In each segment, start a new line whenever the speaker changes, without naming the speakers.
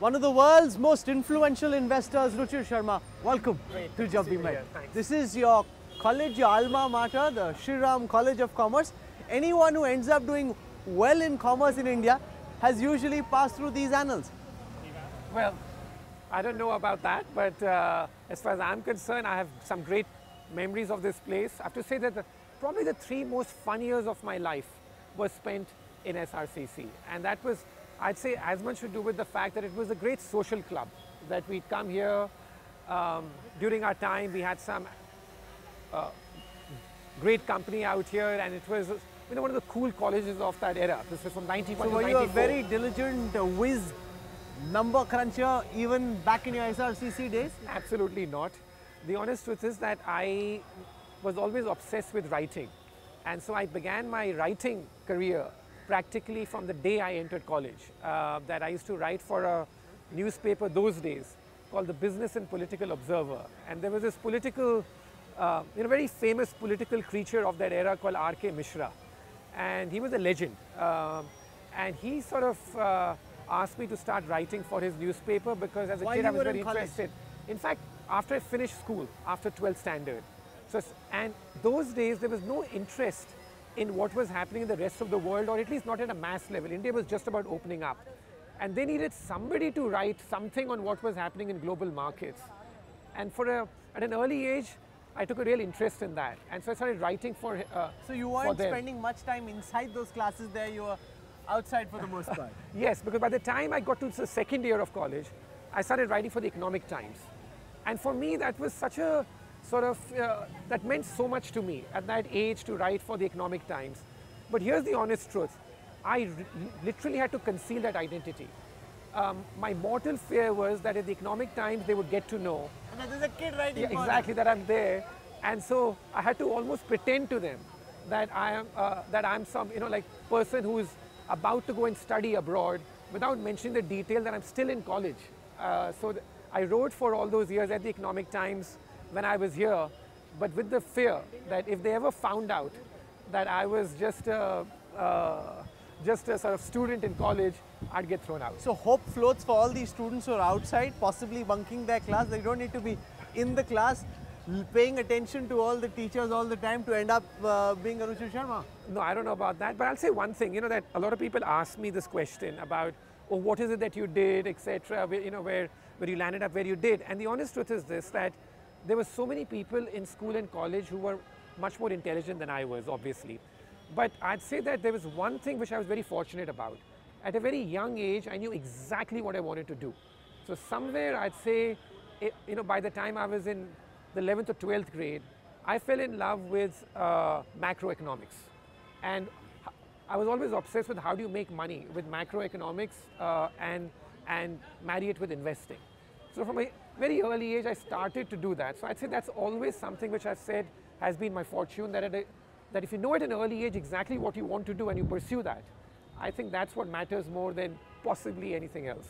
one of the world's most influential investors, Ruchir Sharma. Welcome to Jab We Met. This is your college, your alma mater, the Shriram College of Commerce. Anyone who ends up doing well in commerce in India has usually passed through these annals.
Well, I don't know about that, but as far as I'm concerned, I have some great memories of this place. I have to say that probably the 3 most fun years of my life were spent in SRCC, and that was, I'd say, as much to do with the fact that it was a great social club, that we'd come here during our time. We had some great company out here, and it was one of the cool colleges of that era. This was from 91 to 94.
So were you a very diligent whiz number cruncher even back in your SRCC days?
Absolutely not. The honest truth is that I was always obsessed with writing, and so I began my writing career practically from the day I entered college. That I used to write for a newspaper those days called the Business and Political Observer, and there was this political, very famous political creature of that era called R.K. Mishra, and he was a legend, and he sort of asked me to start writing for his newspaper because as a kid I was very interested. In fact, after I finished school, after 12th standard, and those days there was no interest in what was happening in the rest of the world, or at least not at a mass level. India was just about opening up, and they needed somebody to write something on what was happening in global markets. And at an early age, I took a real interest in that, and so I started writing for
So you weren't spending much time inside those classes there, you were outside for the most part?
Yes, because by the time I got to the second year of college, I started writing for the Economic Times. And for me, that was such a sort of, that meant so much to me at that age to write for the Economic Times. But here's the honest truth. I literally had to conceal that identity. My mortal fear was that at the Economic Times, they would get to know.
And there's a kid writing for
exactly, that I'm there. And so I had to almost pretend to them that I'm some, person who is about to go and study abroad without mentioning the detail that I'm still in college. I wrote for all those years at the Economic Times when I was here, but with the fear that if they ever found out that I was just a sort of student in college, I'd get thrown out.
So hope floats for all these students who are outside, possibly bunking their class. They don't need to be in the class, paying attention to all the teachers all the time to end up being a Ruchir Sharma.
No, I don't know about that, but I'll say one thing, that a lot of people ask me this question about, oh, what is it that you did, etc., where you landed up where you did. And the honest truth is this, that there were so many people in school and college who were much more intelligent than I was, obviously. But I'd say that there was one thing which I was very fortunate about. At a very young age, I knew exactly what I wanted to do. So somewhere, I'd say, by the time I was in the 11th or 12th grade, I fell in love with macroeconomics. And I was always obsessed with how do you make money with macroeconomics and marry it with investing. So from a very early age, I started to do that. So I'd say that's always something which I've said has been my fortune, that if you know at an early age exactly what you want to do and you pursue that, I think that's what matters more than possibly anything else.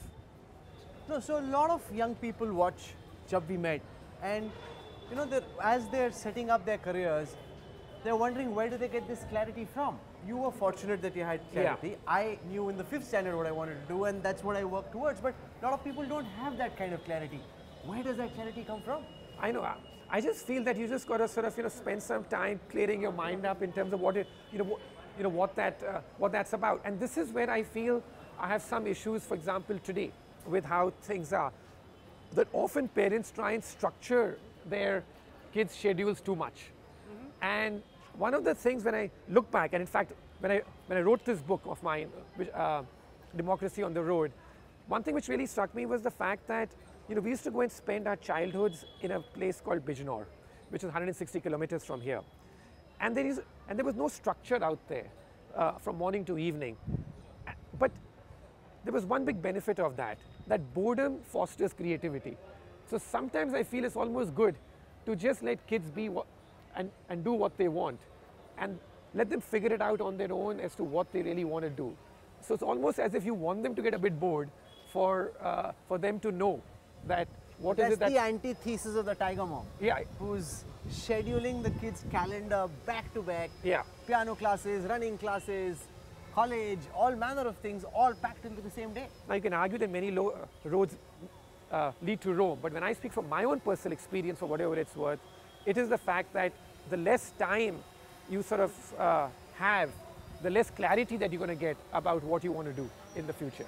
No, so a lot of young people watch Jab We Met, and as they're setting up their careers, they're wondering where do they get this clarity from. You were fortunate that you had clarity. Yeah. I knew in the 5th standard what I wanted to do, and that's what I worked towards. But a lot of people don't have that kind of clarity. Where does that clarity come from?
I know. I just feel that you just got to sort of spend some time clearing your mind up in terms of what that's about. And this is where I feel I have some issues, for example, today with how things are. That often parents try and structure their kids' schedules too much. Mm-hmm. And one of the things when I look back, and in fact, when I wrote this book of mine, Democracy on the Road, one thing which really struck me was the fact that we used to go and spend our childhoods in a place called Bijnor, which is 160 kilometers from here. And there was no structure out there from morning to evening. But there was one big benefit of that boredom fosters creativity. So sometimes I feel it's almost good to just let kids be and do what they want, and let them figure it out on their own as to what they really want to do. So it's almost as if you want them to get a bit bored for them to know that
That's the antithesis of the Tiger Mom.
Yeah.
Who's scheduling the kids' calendar back to back.
Yeah.
Piano classes, running classes, college, all manner of things, all packed into the same day.
Now you can argue that many roads lead to Rome, but when I speak from my own personal experience, for whatever it's worth, it is the fact that the less time you sort of have, the less clarity that you're going to get about what you want to do in the future.